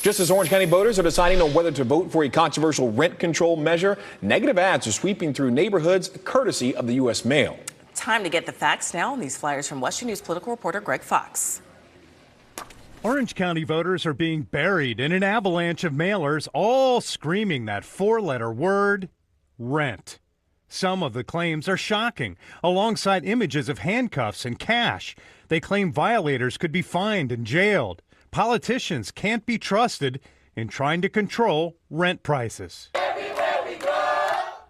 Just as Orange County voters are deciding on whether to vote for a controversial rent control measure, negative ads are sweeping through neighborhoods courtesy of the U.S. Mail. Time to get the facts now on these flyers from Western News political reporter Greg Fox. Orange County voters are being buried in an avalanche of mailers, all screaming that four-letter word, rent. Some of the claims are shocking, alongside images of handcuffs and cash. They claim violators could be fined and jailed. Politicians can't be trusted in trying to control rent prices.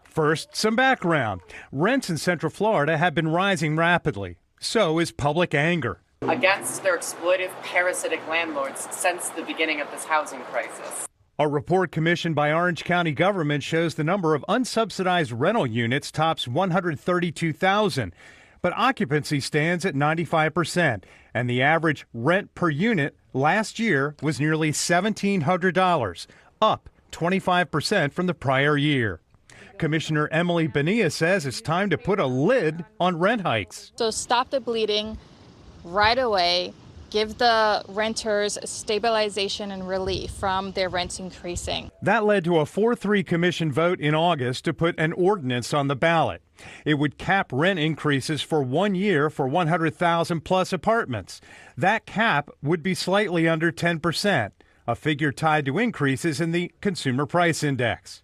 First, some background. Rents in Central Florida have been rising rapidly. So is public anger against their exploitive, parasitic landlords since the beginning of this housing crisis. A report commissioned by Orange County government shows the number of unsubsidized rental units tops 132,000, but occupancy stands at 95%, and the average rent per unit last year was nearly $1,700, up 25% from the prior year. Commissioner Emily Bonilla says it's time to put a lid on rent hikes. So stop the bleeding right away. Give the renters stabilization and relief from their rents increasing. That led to a 4-3 commission vote in August to put an ordinance on the ballot. It would cap rent increases for 1 year for 100,000 plus apartments. That cap would be slightly under 10%, a figure tied to increases in the Consumer Price Index.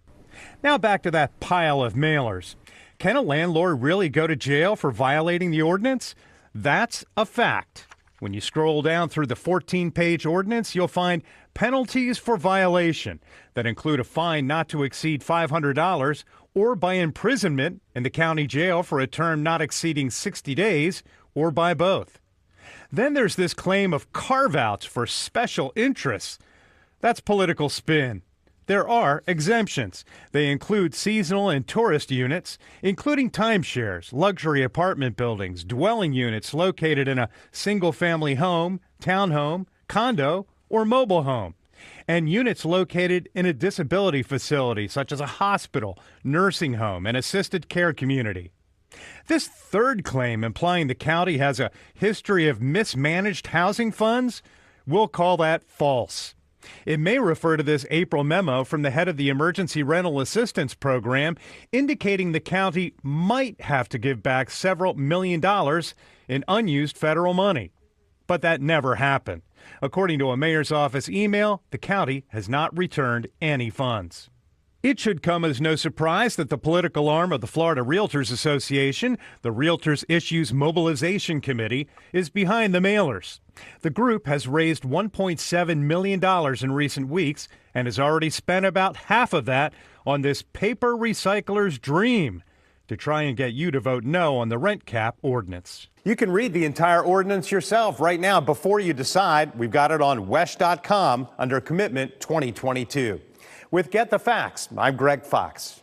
Now back to that pile of mailers. Can a landlord really go to jail for violating the ordinance? That's a fact. When you scroll down through the 14-page ordinance, you'll find penalties for violation that include a fine not to exceed $500 or by imprisonment in the county jail for a term not exceeding 60 days or by both. Then there's this claim of carve-outs for special interests. That's political spin. There are exemptions. They include seasonal and tourist units, including timeshares, luxury apartment buildings, dwelling units located in a single-family home, townhome, condo, or mobile home, and units located in a disability facility such as a hospital, nursing home, and assisted care community. This third claim, implying the county has a history of mismanaged housing funds, we'll call that false. It may refer to this April memo from the head of the Emergency Rental Assistance Program, indicating the county might have to give back several $1 million in unused federal money. But that never happened. According to a mayor's office email, the county has not returned any funds. It should come as no surprise that the political arm of the Florida Realtors Association, the Realtors Issues Mobilization Committee, is behind the mailers. The group has raised $1.7 million in recent weeks and has already spent about half of that on this paper recycler's dream to try and get you to vote no on the rent cap ordinance. You can read the entire ordinance yourself right now before you decide. We've got it on WESH.com under Commitment 2022. With Get the Facts, I'm Greg Fox.